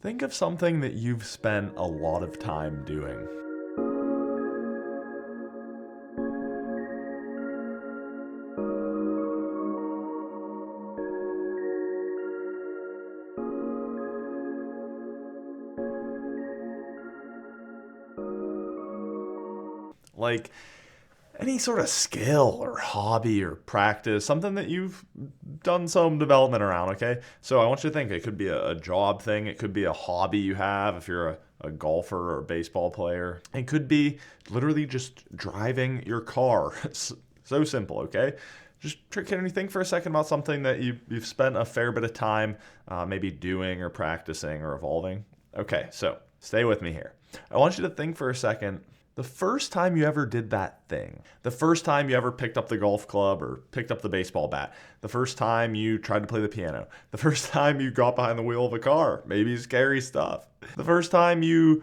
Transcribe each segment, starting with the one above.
Think of something that you've spent a lot of time doing. Like any sort of skill or hobby or practice, something that you've done some development around, okay? So I want you to think it could be a job thing, it could be a hobby you have if you're a golfer or a baseball player. It could be literally just driving your car. So simple, okay? Can you think for a second about something that you've spent a fair bit of time maybe doing or practicing or evolving? Okay, so stay with me here. I want you to think for a second the first time you ever did that thing, the first time you ever picked up the golf club or picked up the baseball bat, the first time you tried to play the piano, the first time you got behind the wheel of a car, maybe scary stuff, the first time you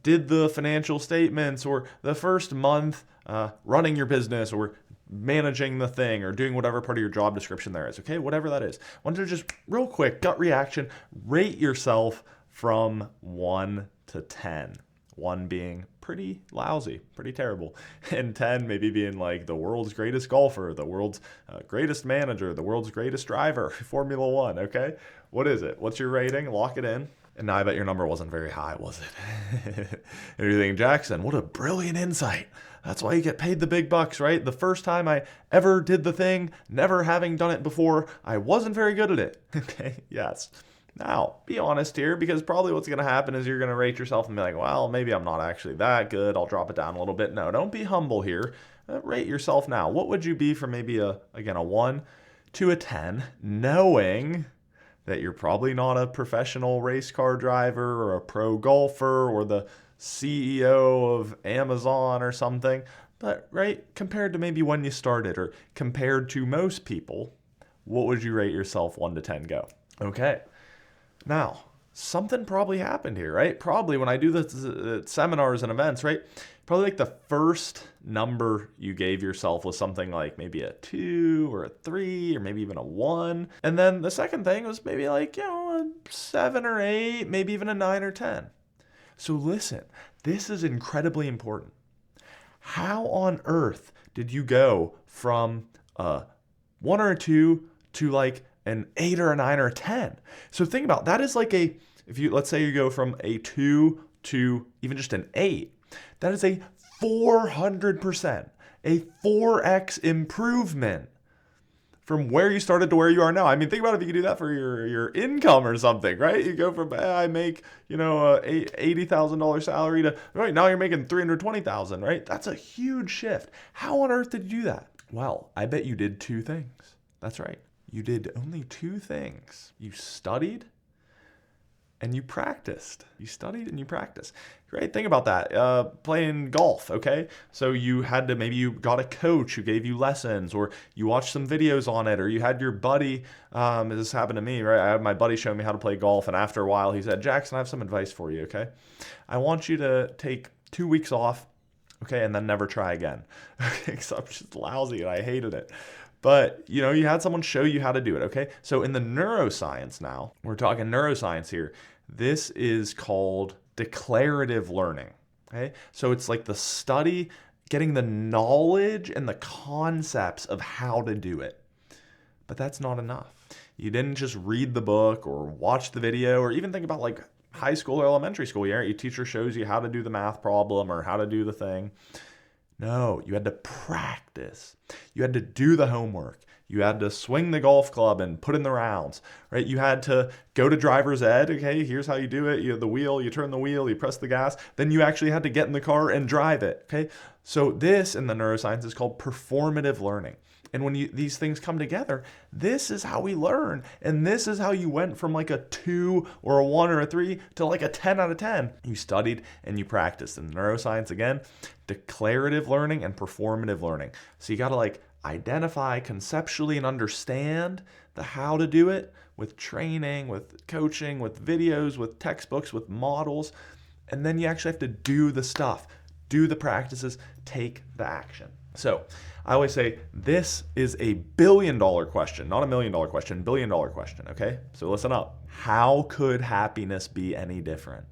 did the financial statements, or the first month running your business or managing the thing or doing whatever part of your job description there is, okay? Whatever that is. I want you to just real quick, gut reaction, rate yourself from 1 to 10. 1 being pretty lousy, pretty terrible, and 10 maybe being like the world's greatest golfer, the world's greatest manager, the world's greatest driver, Formula One, okay? What is it? What's your rating? Lock it in. And now I bet your number wasn't very high, was it? And you're thinking, Jackson, what a brilliant insight. That's why you get paid the big bucks, right? The first time I ever did the thing, never having done it before, I wasn't very good at it. Okay, yes. Now, be honest here, because probably what's going to happen is you're going to rate yourself and be like, well, maybe I'm not actually that good. I'll drop it down a little bit. No, don't be humble here. Rate yourself now. What would you be for maybe a 1 to a 10, knowing that you're probably not a professional race car driver or a pro golfer or the CEO of Amazon or something, but right, compared to maybe when you started or compared to most people, what would you rate yourself 1 to 10 go? Okay. Now, something probably happened here, right? Probably when I do the seminars and events, right? Probably like the first number you gave yourself was something like maybe a 2 or a 3 or maybe even a 1. And then the second thing was maybe like, a 7 or 8, maybe even a 9 or 10. So listen, this is incredibly important. How on earth did you go from a 1 or a 2 to like an 8 or a 9 or a 10? So think about that is like let's say you go from a 2 to even just an 8, that is a 400%, a 4x improvement from where you started to where you are now. I mean, think about if you could do that for your income or something, right? You go from, I make, a $80,000 salary to, right, now you're making $320,000, right? That's a huge shift. How on earth did you do that? Well, I bet you did 2 things. That's right. You did only 2 things. You studied and you practiced. You studied and you practiced. Great. Think about that. Playing golf, okay? So maybe you got a coach who gave you lessons, or you watched some videos on it, or you had your buddy, this happened to me, right? I had my buddy show me how to play golf, and after a while he said, Jackson, I have some advice for you, okay? I want you to take 2 weeks off, okay, and then never try again. Okay, because I'm just lousy and I hated it. But, you had someone show you how to do it, okay? So in the neuroscience now, we're talking neuroscience here, this is called declarative learning, okay? So it's like the study, getting the knowledge and the concepts of how to do it. But that's not enough. You didn't just read the book or watch the video or even think about like high school or elementary school. Your teacher shows you how to do the math problem or how to do the thing. No, you had to practice. You had to do the homework. You had to swing the golf club and put in the rounds, right? You had to go to driver's ed. Okay, here's how you do it. You have the wheel, you turn the wheel, you press the gas. Then you actually had to get in the car and drive it, okay? So this in the neuroscience is called performative learning. And when these things come together, this is how we learn. And this is how you went from like a 2 or a 1 or a 3 to like a 10 out of 10. You studied and you practiced. In neuroscience, again, declarative learning and performative learning. So you got to like identify conceptually and understand the how to do it with training, with coaching, with videos, with textbooks, with models. And then you actually have to do the stuff, do the practices, take the action. So I always say this is a $1 billion question, not $1 million question, $1 billion question, okay? So listen up. How could happiness be any different?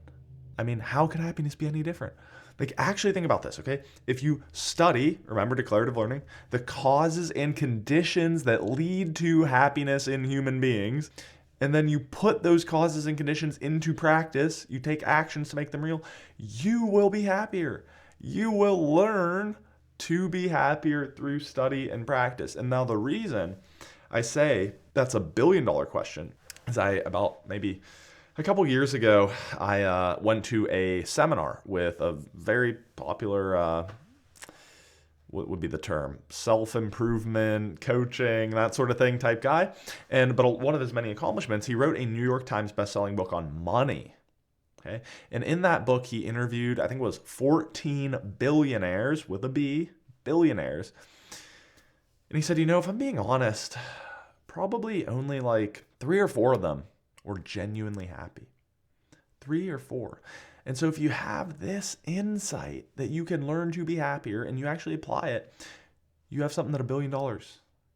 I mean, how could happiness be any different? Like, actually think about this, okay? If you study, remember declarative learning, the causes and conditions that lead to happiness in human beings, and then you put those causes and conditions into practice, you take actions to make them real, you will be happier. You will learn to be happier through study and practice. And now the reason I say that's a $1 billion question is about maybe a couple years ago, I went to a seminar with a very popular, what would be the term, self-improvement, coaching, that sort of thing type guy. But one of his many accomplishments, he wrote a New York Times bestselling book on money. Okay. And in that book, he interviewed, I think it was 14 billionaires with a B, billionaires. And he said, if I'm being honest, probably only like 3 or 4 of them were genuinely happy. 3 or 4. And so if you have this insight that you can learn to be happier and you actually apply it, you have something that $1 billion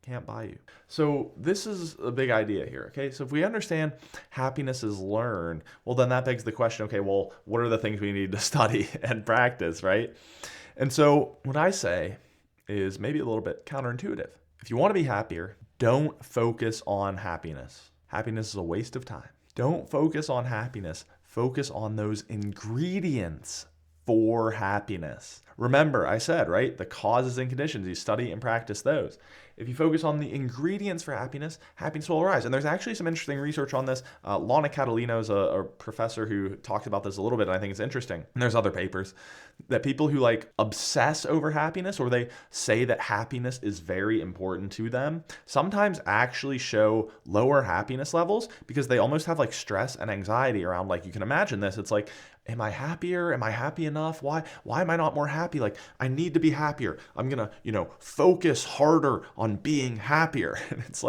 can't buy you. So this is a big idea here, okay? So if we understand happiness is learned, well, then that begs the question, okay, well, what are the things we need to study and practice, right? And so what I say is maybe a little bit counterintuitive. If you want to be happier, don't focus on happiness. Happiness is a waste of time. Don't focus on happiness. Focus on those ingredients for happiness. Remember, I said, right? The causes and conditions, you study and practice those. If you focus on the ingredients for happiness, happiness will arise. And there's actually some interesting research on this. Lana Catalino is a professor who talked about this a little bit, and I think it's interesting. And there's other papers that people who obsess over happiness, or they say that happiness is very important to them, sometimes actually show lower happiness levels because they almost have stress and anxiety around, you can imagine this. It's am I happier? Am I happy enough? Why am I not more happy? I need to be happier. I'm going to, focus harder on being happier. And it's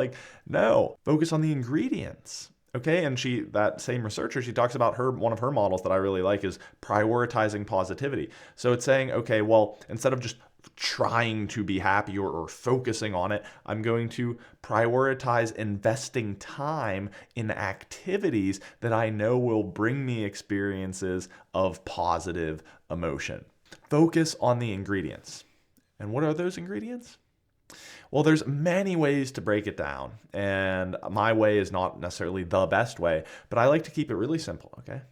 no, focus on the ingredients. Okay. And that same researcher, she talks about one of her models that I really like is prioritizing positivity. So it's saying, okay, well, instead of just trying to be happy or focusing on it, I'm going to prioritize investing time in activities that I know will bring me experiences of positive emotion. Focus on the ingredients. And what are those ingredients? Well, there's many ways to break it down, and my way is not necessarily the best way, but I like to keep it really simple, okay?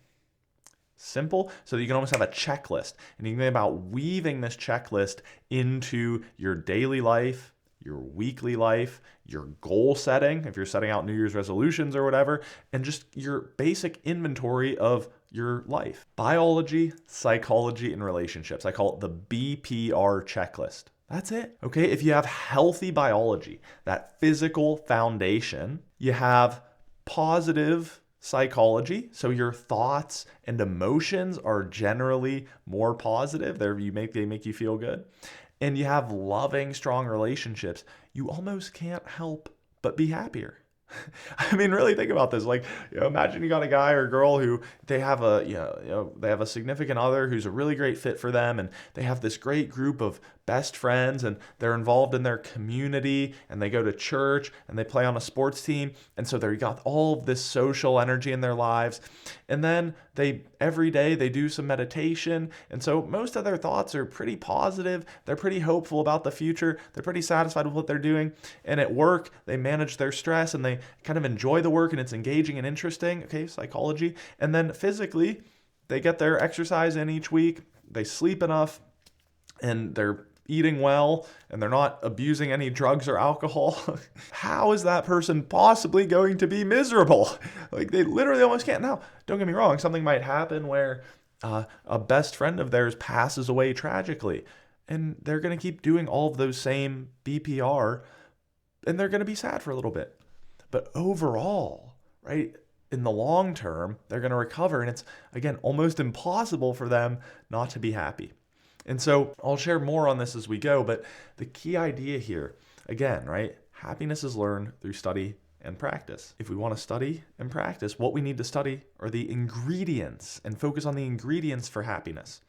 Simple, so that you can almost have a checklist, and you can think about weaving this checklist into your daily life, your weekly life, your goal setting, if you're setting out New Year's resolutions or whatever, and just your basic inventory of your life. Biology, psychology, and relationships. I call it the BPR checklist. That's it. Okay, if you have healthy biology, that physical foundation, you have positive psychology, so your thoughts and emotions are generally more positive. They make you feel good. And you have loving, strong relationships. You almost can't help but be happier. I mean, really think about this. Imagine you got a guy or a girl who they have they have a significant other who's a really great fit for them, and they have this great group of best friends, and they're involved in their community, and they go to church, and they play on a sports team, and so they got all of this social energy in their lives, and then every day they do some meditation, and so most of their thoughts are pretty positive. They're pretty hopeful about the future. They're pretty satisfied with what they're doing, and at work they manage their stress, and they kind of enjoy the work, and it's engaging and interesting. Okay, psychology. And then physically, they get their exercise in each week, they sleep enough, and they're eating well, and they're not abusing any drugs or alcohol. How is that person possibly going to be miserable? They literally almost can't. Now, don't get me wrong, something might happen where a best friend of theirs passes away tragically, and they're going to keep doing all of those same BPR, and they're going to be sad for a little bit. But overall, right, in the long term, they're going to recover, and it's, again, almost impossible for them not to be happy. And so I'll share more on this as we go, but the key idea here, again, right, happiness is learned through study and practice. If we want to study and practice, what we need to study are the ingredients and focus on the ingredients for happiness,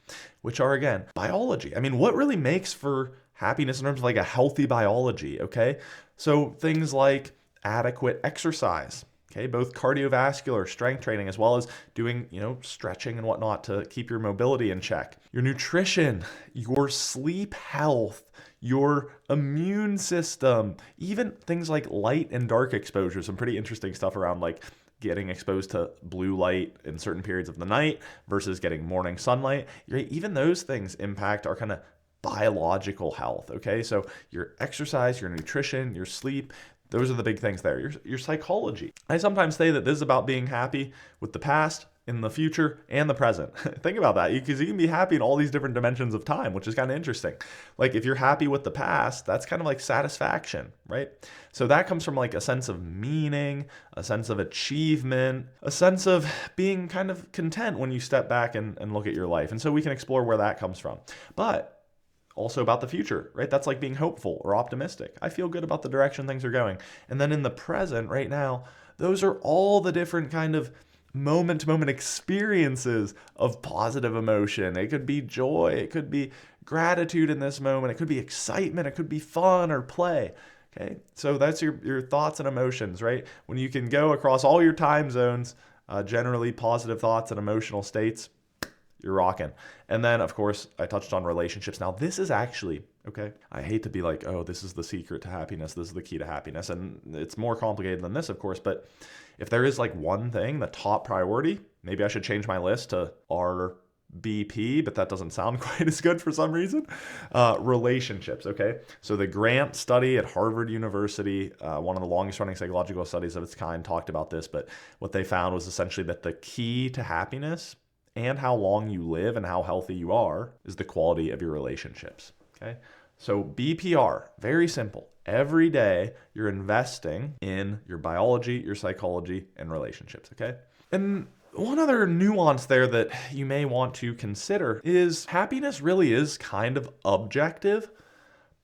which are, again, biology. I mean, what really makes for happiness in terms of like a healthy biology, okay? So things like adequate exercise, okay, both cardiovascular strength training as well as doing, stretching and whatnot to keep your mobility in check. Your nutrition, your sleep health, your immune system, even things like light and dark exposure. Some pretty interesting stuff around like getting exposed to blue light in certain periods of the night versus getting morning sunlight. Even those things impact our kind of biological health, okay? So your exercise, your nutrition, your sleep, those are the big things there. Your psychology. I sometimes say that this is about being happy with the past, in the future, and the present. Think about that, because you can be happy in all these different dimensions of time, which is kind of interesting. Like if you're happy with the past, that's kind of like satisfaction, right? So that comes from like a sense of meaning, a sense of achievement, a sense of being kind of content when you step back and look at your life. And so we can explore where that comes from. But also about the future, right? That's like being hopeful or optimistic. I feel good about the direction things are going. And then in the present right now, those are all the different kind of moment to moment experiences of positive emotion. It could be joy, it could be gratitude in this moment, it could be excitement, it could be fun or play. Okay, so that's your thoughts and emotions, right? When you can go across all your time zones, generally positive thoughts and emotional states, you're rocking. And then, of course, I touched on relationships. Now, this is actually, okay, I hate to be like, oh, this is the secret to happiness. This is the key to happiness. And it's more complicated than this, of course. But if there is like one thing, the top priority, maybe I should change my list to RBP, but that doesn't sound quite as good for some reason. Relationships, okay? So the Grant study at Harvard University, one of the longest running psychological studies of its kind, talked about this. But what they found was essentially that the key to happiness and how long you live and how healthy you are is the quality of your relationships, okay? So BPR, very simple. Every day you're investing in your biology, your psychology, and relationships, okay? And one other nuance there that you may want to consider is happiness really is kind of objective,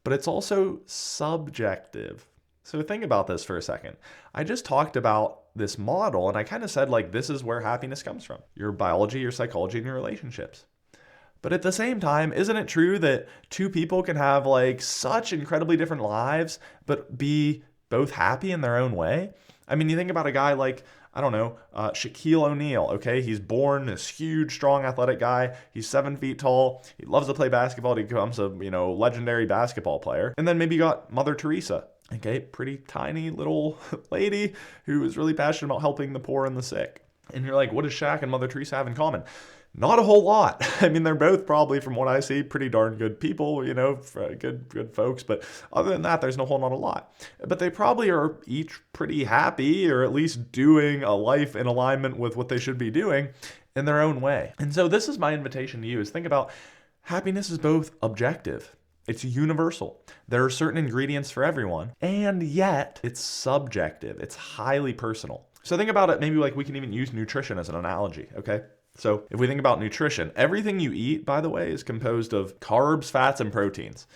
but it's also subjective. So think about this for a second. I just talked about this model and I kind of said like this is where happiness comes from. Your biology, your psychology, and your relationships. But at the same time, isn't it true that two people can have like such incredibly different lives, but be both happy in their own way? I mean, you think about a guy like, I don't know, Shaquille O'Neal, okay? He's born this huge, strong, athletic guy. He's 7 feet tall. He loves to play basketball. He becomes a, legendary basketball player. And then maybe you got Mother Teresa, okay? Pretty tiny little lady who is really passionate about helping the poor and the sick. And you're like, what does Shaq and Mother Teresa have in common? Not a whole lot. I mean, they're both probably, from what I see, pretty darn good people, good folks. But other than that, there's no whole not a lot. But they probably are each pretty happy, or at least doing a life in alignment with what they should be doing in their own way. And so this is my invitation to you, is think about happiness is both objective. It's universal. There are certain ingredients for everyone, and yet it's subjective. It's highly personal. So think about it, maybe like we can even use nutrition as an analogy, okay? So if we think about nutrition, everything you eat, by the way, is composed of carbs, fats, and proteins.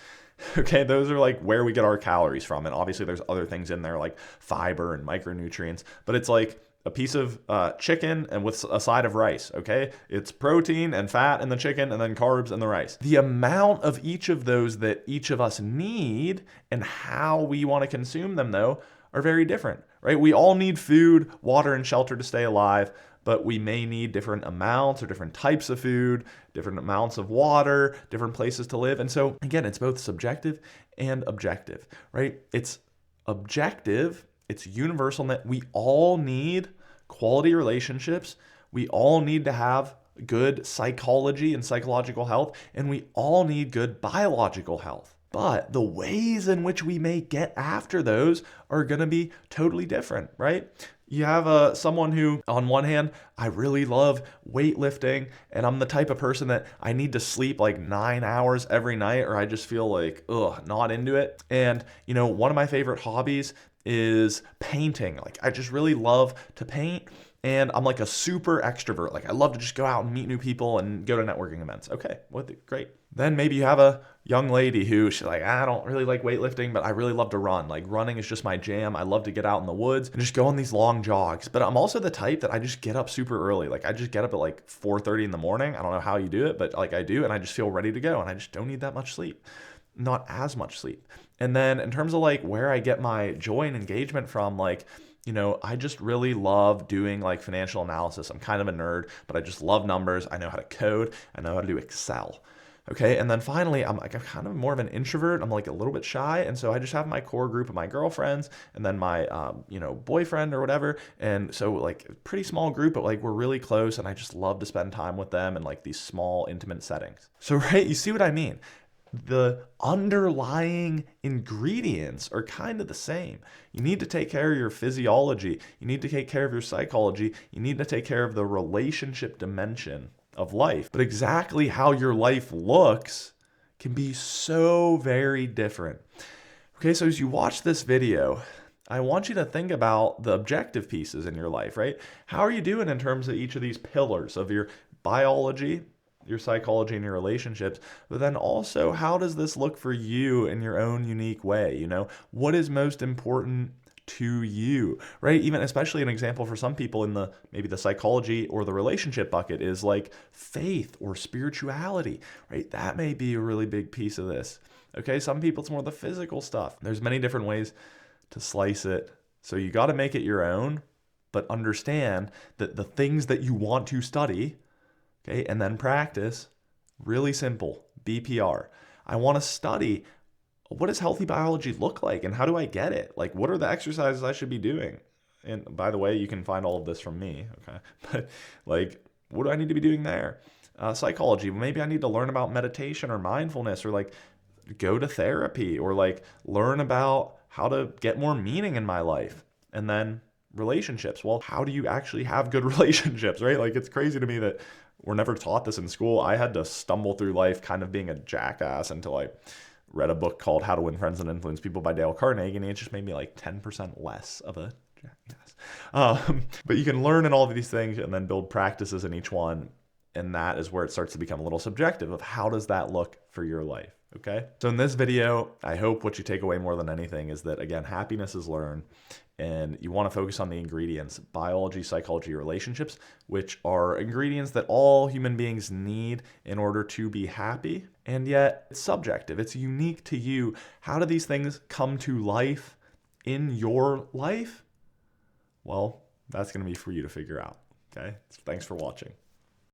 Okay, those are like where we get our calories from. And obviously there's other things in there like fiber and micronutrients, but it's like a piece of chicken and with a side of rice, okay? It's protein and fat in the chicken and then carbs in the rice. The amount of each of those that each of us need and how we want to consume them, though, are very different, right? We all need food, water, and shelter to stay alive, but we may need different amounts or different types of food, different amounts of water, different places to live. And so again, it's both subjective and objective, right? It's objective, it's universal in that we all need quality relationships. We all need to have good psychology and psychological health, and we all need good biological health. But the ways in which we may get after those are going to be totally different, right? You have someone who, on one hand, I really love weightlifting, and I'm the type of person that I need to sleep like 9 hours every night, or I just feel like, not into it. And, one of my favorite hobbies is painting. Like, I just really love to paint, and I'm like a super extrovert. Like, I love to just go out and meet new people and go to networking events. Okay, great. Then maybe you have a young lady who she's like, I don't really like weightlifting, but I really love to run. Like, running is just my jam. I love to get out in the woods and just go on these long jogs. But I'm also the type that I just get up super early. Like, I just get up at like 4:30 in the morning. I don't know how you do it, but like I do, and I just feel ready to go, and I just don't need that much sleep. not as much sleep. And then in terms of like where I get my joy and engagement from, like, I just really love doing like financial analysis. I'm kind of a nerd, but I just love numbers. I know how to code. I know how to do Excel. Okay. And then finally, I'm kind of more of an introvert. I'm like a little bit shy. And so I just have my core group of my girlfriends and then my, boyfriend or whatever. And so like pretty small group, but like we're really close and I just love to spend time with them in like these small, intimate settings. So, right. You see what I mean? The underlying ingredients are kind of the same. You need to take care of your physiology. You need to take care of your psychology. You need to take care of the relationship dimension of life. But exactly how your life looks can be so very different. Okay, so as you watch this video, I want you to think about the objective pieces in your life, right? How are you doing in terms of each of these pillars of your biology, your psychology, and your relationships? But then also, how does this look for you in your own unique way? What is most important to you, right? Even especially an example for some people in maybe the psychology or the relationship bucket is like faith or spirituality, right? That may be a really big piece of this. Okay, some people it's more the physical stuff. There's many different ways to slice it. So you got to make it your own, but understand that the things that you want to study, okay, and then practice, really simple, BPR. I want to study, what does healthy biology look like and how do I get it? Like, what are the exercises I should be doing? And by the way, you can find all of this from me, okay? But like, what do I need to be doing there? Psychology, maybe I need to learn about meditation or mindfulness or like go to therapy or like learn about how to get more meaning in my life. And then relationships. Well, how do you actually have good relationships, right? Like, it's crazy to me that we're never taught this in school. I had to stumble through life kind of being a jackass until I read a book called How to Win Friends and Influence People by Dale Carnegie, and it just made me like 10% less of a jackass. But you can learn in all of these things and then build practices in each one. And that is where it starts to become a little subjective of how does that look for your life, okay? So in this video, I hope what you take away more than anything is that, again, happiness is learned. And you want to focus on the ingredients, biology, psychology, relationships, which are ingredients that all human beings need in order to be happy. And yet it's subjective. It's unique to you. How do these things come to life in your life? Well, that's going to be for you to figure out. Okay. Thanks for watching.